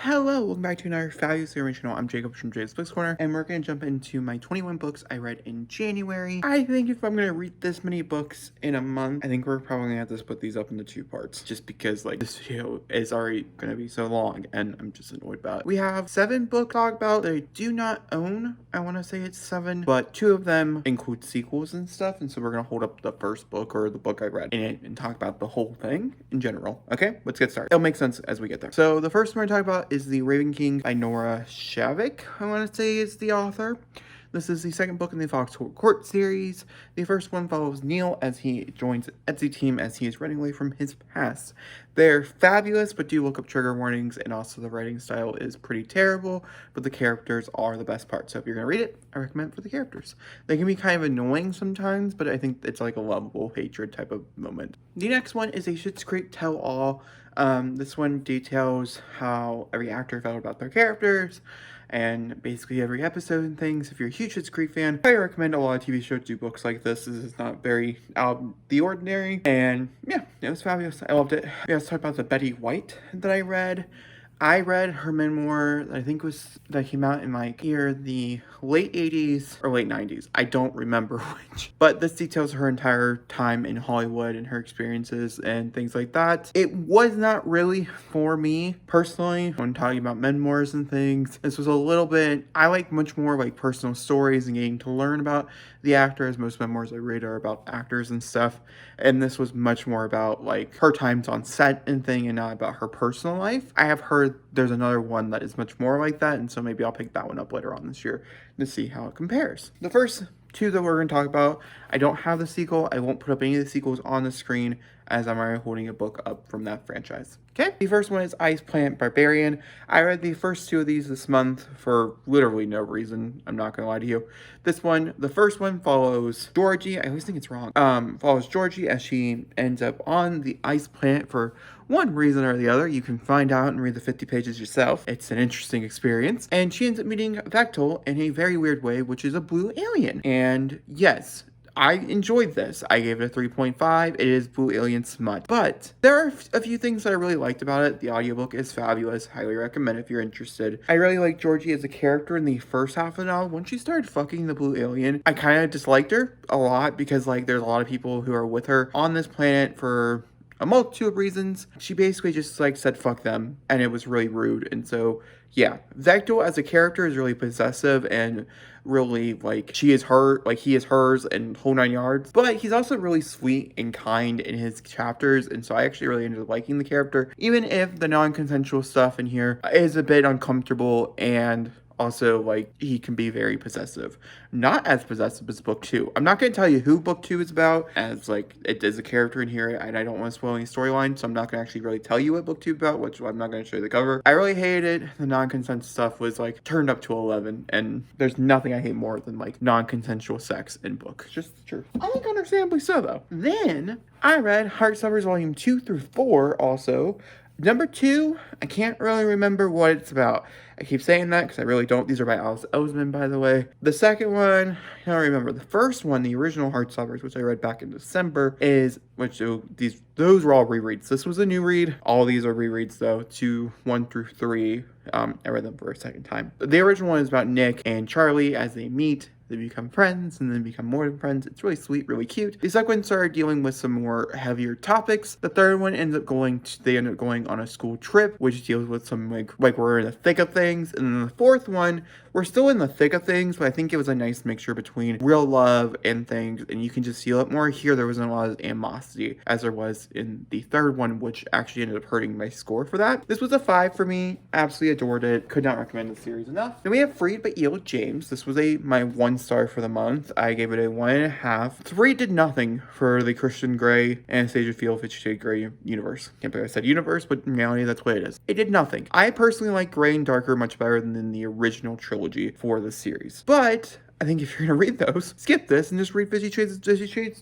Hello, welcome back to another Values Theory channel. I'm Jacob from Jay's Books Corner, and we're going to jump into my 21 books I read in January. I think if I'm going to read this many books in a month, I think we're probably going to have to split these up into two parts, just because like this video is already going to be so long, and I'm just annoyed about it. We have 7 books to talk about that I do not own. I want to say it's 7, but 2 of them include sequels and stuff, and so we're going to hold up the first book or the book I read in it and talk about the whole thing in general. Okay, let's get started. It'll make sense as we get there. So the first one we're going to talk about is The Raven King by Nora Shavik, I want to say is the author. This is the second book in the Fox Court series. The first one follows Neil as he joins Etsy team as he is running away from his past. They're fabulous, but do look up trigger warnings, and also the writing style is pretty terrible, but the characters are the best part. So if you're going to read it, I recommend it for the characters. They can be kind of annoying sometimes, but I think it's like a lovable hatred type of moment. The next one is a Schitt's Creek tell-all. This one details how every actor felt about their characters, and basically every episode and things. If you're a huge Schitt's Creek fan, I recommend a lot of TV shows do books like this. This is not very out of the ordinary, and yeah, it was fabulous. I loved it. Yeah, let's talk about the Betty White that I read. I read her memoir, I think that came out in like either the late 80s or late 90s. I don't remember which. But this details her entire time in Hollywood and her experiences and things like that. It was not really for me personally when talking about memoirs and things. This was a little bit, I like much more like personal stories and getting to learn about the actors. Most memoirs I read are about actors and stuff. And this was much more about like her times on set and thing and not about her personal life. I have heard there's another one that is much more like that, and so maybe I'll pick that one up later on this year to see how it compares. The first 2 that we're going to talk about, I don't have the sequel. I won't put up any of the sequels on the screen as I'm already holding a book up from that franchise. Okay, the first one is Ice Planet Barbarian. I read the first 2 of these this month for literally no reason. I'm not gonna lie to you. The first one follows Georgie. I always think it's wrong. Follows Georgie as she ends up on the ice planet for one reason or the other. You can find out and read the 50 pages yourself. It's an interesting experience. And she ends up meeting Vectel in a very weird way, which is a blue alien. And yes, I enjoyed this. I gave it a 3.5. It is blue alien smut. But there are a few things that I really liked about it. The audiobook is fabulous. Highly recommend if you're interested. I really like Georgie as a character in the first half of the novel. When she started fucking the blue alien, I kind of disliked her a lot because like there's a lot of people who are with her on this planet for a multitude of reasons. She basically just like said fuck them, and it was really rude. And so yeah, Vectel as a character is really possessive and really like he is hers and whole 9 yards. But he's also really sweet and kind in his chapters, and so I actually really ended up liking the character, even if the non-consensual stuff in here is a bit uncomfortable and also, like, he can be very possessive. Not as possessive as book 2. I'm not going to tell you who book 2 is about, as, like, it is a character in here, and I don't want to spoil any storyline, so I'm not going to actually really tell you what book 2 is about, which I'm not going to show you the cover. I really hated it. The non-consent stuff was, like, turned up to 11, and there's nothing I hate more than, like, non-consensual sex in books. Just true. I think understandably so, though. Then, I read Heartstoppers Volume 2 through 4, also. Number 2, I can't really remember what it's about. I keep saying that because I really don't. These are by Alice Oseman, by the way. The second one, I don't remember. The first one, the original Heartstoppers, which I read back in December, those were all rereads. This was a new read. All these are rereads, though, 1 through 3. I read them for a second time. The original one is about Nick and Charlie as they meet. They become friends and then become more than friends. It's really sweet, really cute. The second one started dealing with some more heavier topics. The third one they end up going on a school trip, which deals with some like we're in the thick of things. And then the fourth one, we're still in the thick of things, but I think it was a nice mixture between real love and things, and you can just feel it more. Here, there wasn't a lot of animosity as there was in the third one, which actually ended up hurting my score for that. This was a 5 for me. Absolutely adored it. Could not recommend the series enough. Then we have Freed by E.L. James. This was my 1 star for the month. I gave it a 1.5. 3 did nothing for the Christian Grey, Anastasia Field, 50 Shades Grey universe. Can't believe I said universe, but in reality, that's what it is. It did nothing. I personally like Grey and Darker much better than the original trilogy for the series. But I think if you're gonna read those, skip this and just read Fifty Shades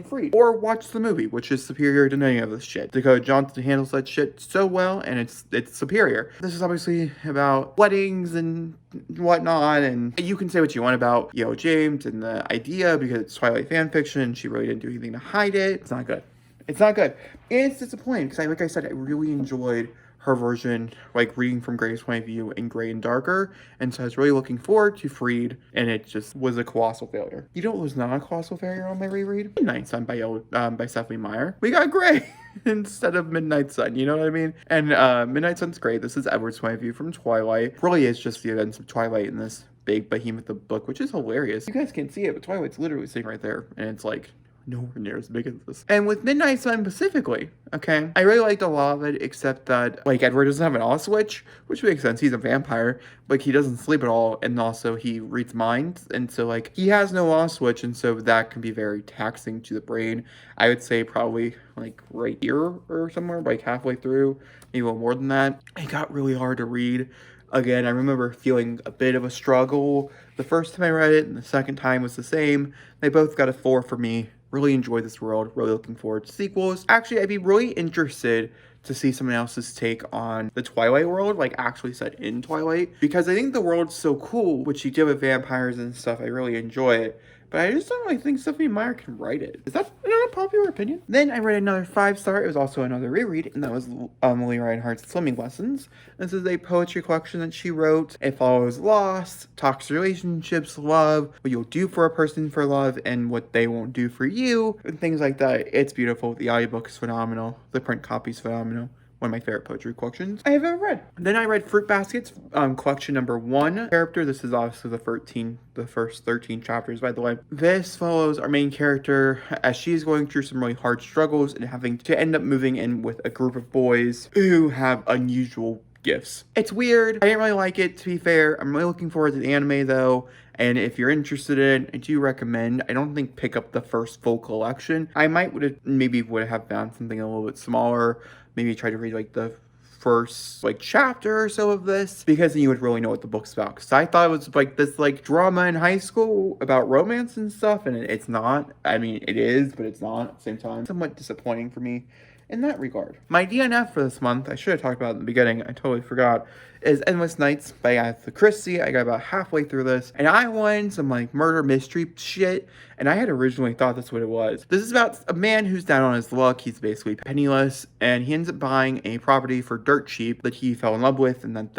Freed. Or watch the movie, which is superior to any of this shit. Dakota Johnson handles that shit so well, and it's superior. This is obviously about weddings and whatnot, and you can say what you want about E.L. James and the idea because it's Twilight fan fiction. She really didn't do anything to hide it. It's not good. It's not good. And it's disappointing because, like I said, I really enjoyed her version, like reading from Gray's point of view in Gray and Darker. And so I was really looking forward to Freed, and it just was a colossal failure. You know what was not a colossal failure on my reread? Midnight Sun by Stephanie Meyer. We got Gray instead of Midnight Sun, you know what I mean? And Midnight Sun's great. This is Edward's point of view from Twilight. Really is just the events of Twilight in this big behemoth of book, which is hilarious. You guys can't see it, but Twilight's literally sitting right there, and it's like nowhere near as big as this. And with Midnight Sun specifically, okay, I really liked a lot of it, except that, like, Edward doesn't have an off switch, which makes sense. He's a vampire, but he doesn't sleep at all, and also he reads minds, and so, like, he has no off switch, and so that can be very taxing to the brain. I would say probably, like, right here or somewhere, like, halfway through, maybe a little more than that. It got really hard to read. Again, I remember feeling a bit of a struggle the first time I read it, and the second time was the same. They both got a 4 for me. Really enjoyed this world. Really looking forward to sequels. Actually, I'd be really interested to see someone else's take on the Twilight world, like actually set in Twilight, because I think the world's so cool, which you do with vampires and stuff. I really enjoy it. But I just don't really think Stephanie Meyer can write it. Is that an unpopular opinion? Then I read another 5-star. It was also another reread, and that was Lee Reinhardt's Swimming Lessons. This is a poetry collection that she wrote. It follows loss, talks relationships, love, what you'll do for a person for love, and what they won't do for you, and things like that. It's beautiful. The audiobook is phenomenal. The print copy is phenomenal. One of my favorite poetry collections I have ever read. Then I read Fruit Baskets, collection number 1 character. This is obviously the first 13 chapters, by the way. This follows our main character as she's going through some really hard struggles and having to end up moving in with a group of boys who have unusual gifts. It's weird. I didn't really like it, to be fair. I'm really looking forward to the anime, though. And if you're interested in it, I do recommend, I don't think pick up the first full collection. I might would have found something a little bit smaller. Maybe try to read like the first like chapter or so of this, because then you would really know what the book's about. Because I thought it was like this like drama in high school about romance and stuff, and it's not. I mean, it is, but it's not at the same time. Somewhat disappointing for me in that regard. My DNF for this month, I should have talked about it in the beginning, I totally forgot, is Endless Nights by Agatha Christie. I got about halfway through this, and I wanted some like murder mystery shit, and I had originally thought that's what it was. This is about a man who's down on his luck. He's basically penniless, and he ends up buying a property for dirt cheap that he fell in love with, and then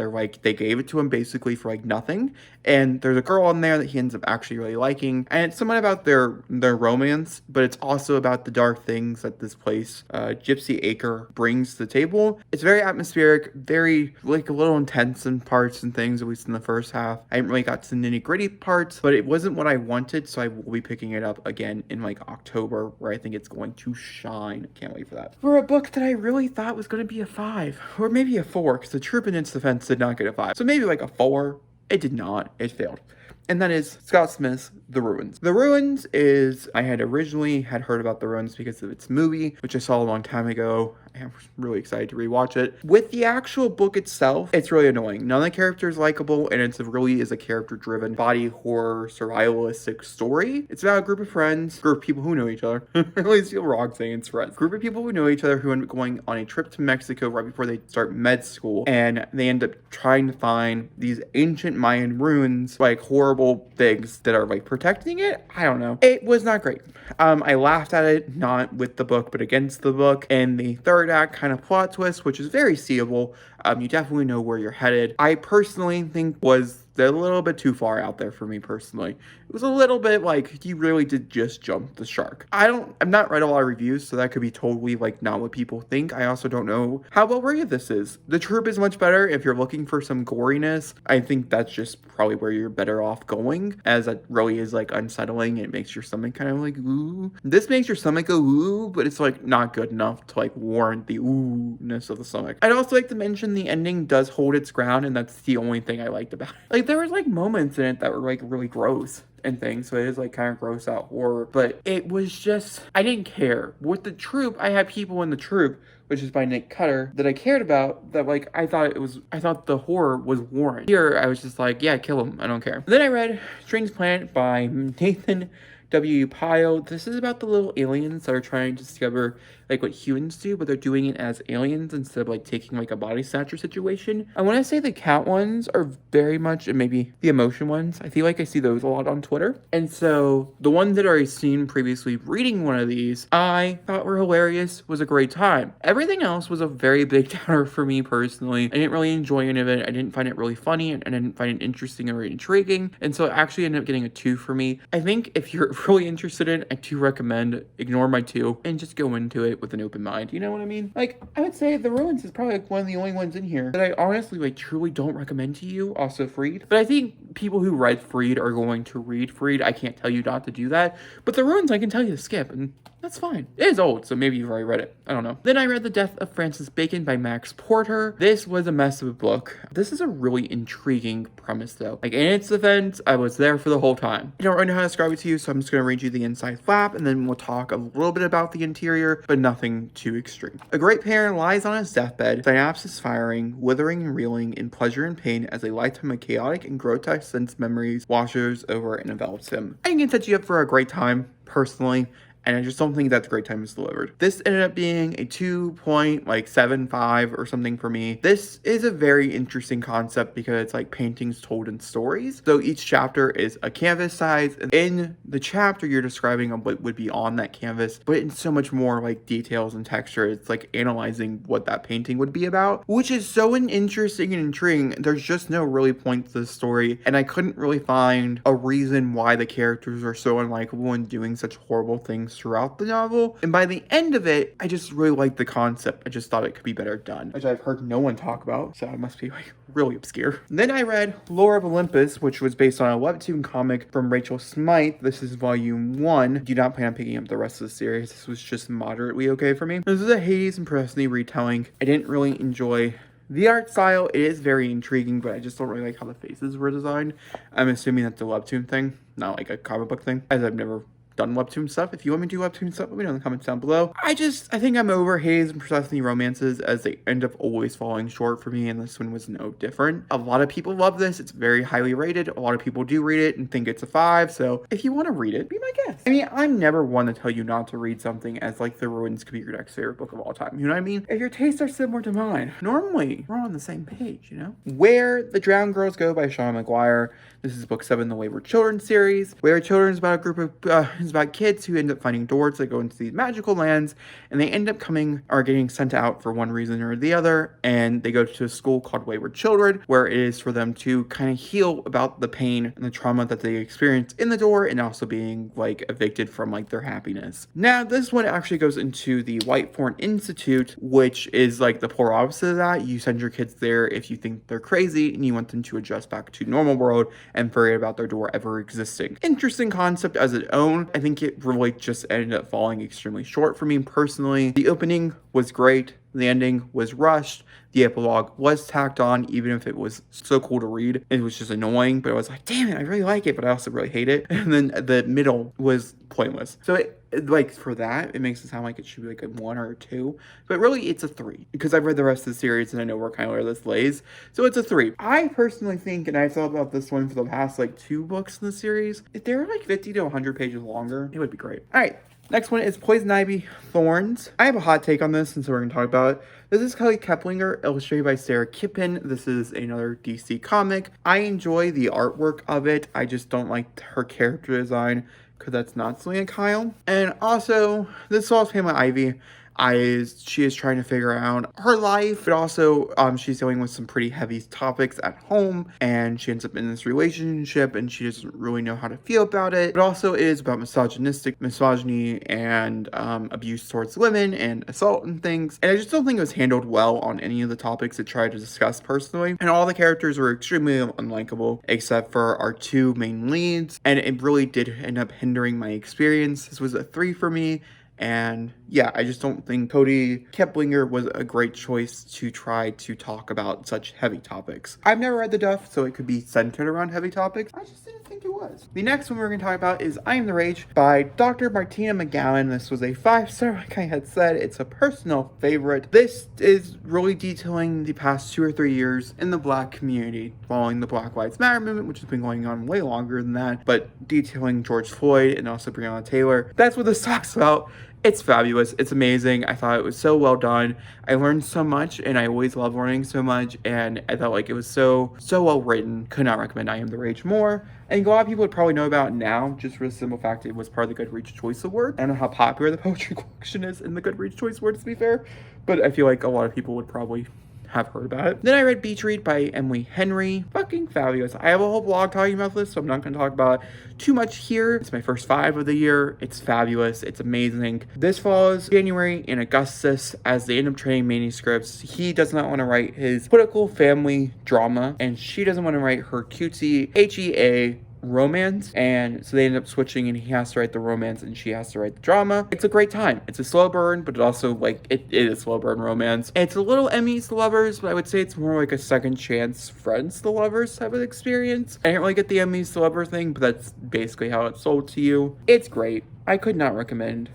they gave it to him basically for like nothing. And there's a girl in there that he ends up actually really liking, and it's somewhat about their romance, but it's also about the dark things that this place, Gypsy Acre, brings to the table. It's very atmospheric, very like a little intense in parts and things, at least in the first half. I haven't really got to the nitty-gritty parts, but it wasn't what I wanted, so I will be picking it up again in like October, where I think it's going to shine. Can't wait for that. For a book that I really thought was going to be a 5, or maybe a 4, because The Troop in its defense did not get a 5. So maybe like a 4. It did not. It failed. And that is Scott Smith's The Ruins. The Ruins is, I had originally heard about The Ruins because of its movie, which I saw a long time ago. I was really excited to rewatch it. With the actual book itself, it's really annoying. None of the characters likable, and it really is a character-driven body horror survivalistic story. It's about a group of friends, group of people who know each other. I always feel wrong saying it's friends. Group of people who know each other who end up going on a trip to Mexico right before they start med school, and they end up trying to find these ancient Mayan ruins, like horrible things that are like protecting it. I don't know. It was not great. I laughed at it, not with the book, but against the book. And the third act kind of plot twist, which is very seeable. You definitely know where you're headed. I personally think was a little bit too far out there for me personally. It was a little bit like, you really did just jump the shark. I've not read a lot of reviews, so that could be totally like not what people think. I also don't know how well rated this is. The Troop is much better if you're looking for some goriness. I think that's just probably where you're better off going, as it really is like unsettling. It makes your stomach kind of like ooh. This makes your stomach go ooh, but it's like not good enough to like warrant the ooh-ness of the stomach. I'd also like to mention the ending does hold its ground, and that's the only thing I liked about it. Like, there was like moments in it that were like really gross and things, so it is like kind of gross out horror, but it was just, I didn't care. With The Troop, I had people in The Troop, which is by Nick Cutter, that I cared about, that like I thought the horror was warranted. Here I was just like, yeah, kill him, I don't care. Then I read Strange Planet by Nathan W. Pyle. This is about the little aliens that are trying to discover like what humans do, but they're doing it as aliens instead of like taking like a body snatcher situation. I want to say the cat ones are very much, and maybe the emotion ones, I feel like I see those a lot on Twitter. And so the ones that I've seen previously reading one of these, I thought were hilarious, was a great time. Everything else was a very big downer for me personally. I didn't really enjoy any of it. I didn't find it really funny, and I didn't find it interesting or intriguing. And so it actually ended up getting a 2 for me. I think if you're really interested in it, I do recommend ignore my 2 and just go into it with an open mind. You know what I mean? Like, I would say The Ruins is probably like one of the only ones in here that I honestly like truly don't recommend to you. Also Freed. But I think people who read Freed are going to read Freed. I can't tell you not to do that. But The Ruins I can tell you to skip, and that's fine. It is old, so maybe you've already read it. I don't know. Then I read The Death of Francis Bacon by Max Porter. This was a mess of a book. This is a really intriguing premise, though. Like, in its defense, I was there for the whole time. I don't really know how to describe it to you, so I'm just going to read you the inside flap, and then we'll talk a little bit about the interior, but nothing too extreme. A great parent lies on his deathbed, synapses firing, withering and reeling in pleasure and pain as a lifetime of chaotic and grotesque sense memories washes over and envelops him. I can set you up for a great time, personally, and I just don't think that the great time is delivered. This ended up being a 2.75 or something for me. This is a very interesting concept because it's like paintings told in stories. So each chapter is a canvas size. In the chapter, you're describing what would be on that canvas, but in so much more like details and texture. It's like analyzing what that painting would be about, which is so interesting and intriguing. There's just no really point to the story, and I couldn't really find a reason why the characters are so unlikable and doing such horrible things throughout the novel. And by the end of it, I just really liked the concept. I just thought it could be better done, which I've heard no one talk about, so it must be like really obscure. Then I read Lore of Olympus, which was based on a webtoon comic from Rachel Smythe. This is volume 1. Do not plan on picking up the rest of the series. This was just moderately okay for me. This is a Hades and Persephone retelling. I didn't really enjoy the art style. It is very intriguing, but I just don't really like how the faces were designed. I'm assuming that's a webtoon thing, not like a comic book thing, as I've never done webtoon stuff. If you want me to do webtoon stuff, let me know in the comments down below. I think I'm over Hades and Persephone romances, as they end up always falling short for me, and this one was no different. A lot of people love this. It's very highly rated. A lot of people do read it and think it's a 5, so if you want to read it, be my guest. I mean, I'm never one to tell you not to read something, as like The Ruins could be your next favorite book of all time. You know what I mean? If your tastes are similar to mine, normally we're on the same page, you know? Where the Drowned Girls Go by Sean McGuire. This is book 7, the Wayward Children series. Wayward Children is about a group of, is about kids who end up finding doors that go into these magical lands, and they end up getting sent out for one reason or the other, and they go to a school called Wayward Children, where it is for them to kind of heal about the pain and the trauma that they experience in the door, and also being like evicted from like their happiness. Now, this one actually goes into the Whitethorn Institute, which is like the polar opposite of that. You send your kids there if you think they're crazy and you want them to adjust back to normal world and forget about their door ever existing. Interesting concept as its own. I think it really just ended up falling extremely short for me personally. The opening was great. The ending was rushed. The epilogue was tacked on, even if it was so cool to read. It was just annoying, but I was like, damn it, I really like it, but I also really hate it. And then the middle was pointless. So like for that, it makes it sound like it should be like a 1 or a 2, but really it's a 3, because I've read the rest of the series and I know where this lays. So it's a 3. I personally think, and I thought about this one for the past like 2 books in the series, if they were like 50 to 100 pages longer, it would be great. All right. Next one is Poison Ivy Thorns. I have a hot take on this, and so we're going to talk about it. This is Kelly Keplinger, illustrated by Sarah Kippen. This is another DC comic. I enjoy the artwork of it. I just don't like her character design, because that's not Selena Kyle. And also, this follows Pamela Ivy. She is trying to figure out her life, but also she's dealing with some pretty heavy topics at home, and she ends up in this relationship and she doesn't really know how to feel about it. But also it is about misogyny and abuse towards women and assault and things, and I just don't think it was handled well on any of the topics it tried to discuss personally. And all the characters were extremely unlikable except for our 2 main leads, and it really did end up hindering my experience. This was a 3 for me. And yeah, I just don't think Cody Keplinger was a great choice to try to talk about such heavy topics. I've never read The Duff, so it could be centered around heavy topics. I just didn't think it was. The next one we're going to talk about is I Am the Rage by Dr. Martina McGowan. This was a 5-star, like I had said. It's a personal favorite. This is really detailing the past 2 or 3 years in the Black community, following the Black Lives Matter movement, which has been going on way longer than that, but detailing George Floyd and also Breonna Taylor. That's what this talks about. It's fabulous. It's amazing. I thought it was so well done. I learned so much, and I always love learning so much, and I felt like it was so well written. Could not recommend I Am the Rage more. I think a lot of people would probably know about it now, just for the simple fact it was part of the Goodreads Choice Award. I don't know how popular the poetry collection is in the Goodreads Choice Award, to be fair, but I feel like a lot of people would probably have heard about it. Then I read Beach Read by Emily Henry. Fucking fabulous. I have a whole blog talking about this, so I'm not going to talk about it too much here. It's my first 5 of the year. It's fabulous. It's amazing. This follows January and Augustus as they end up trading manuscripts. He does not want to write his political family drama, and she doesn't want to write her cutesy HEA romance, and so they end up switching, and he has to write the romance and she has to write the drama. It's a great time. It's a slow burn, but it also, like, it is a slow burn romance. And it's a little enemies to lovers, but I would say it's more like a second chance friends to lovers type of experience. I didn't really get the enemies to lover thing, but that's basically how it's sold to you. It's great. I could not recommend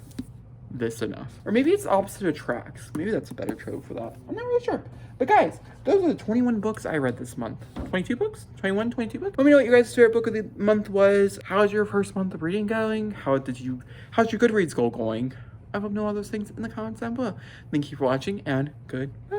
this enough. Or maybe it's opposite attracts. Maybe that's a better trope for that. I'm not really sure. But guys, those are the 21 books I read this month. 22 books? 21, 22 books? Let me know what your guys' favorite book of the month was. How's your first month of reading going? How's your Goodreads goal going? I hope to know all those things in the comments down below. Thank you for watching, and goodbye.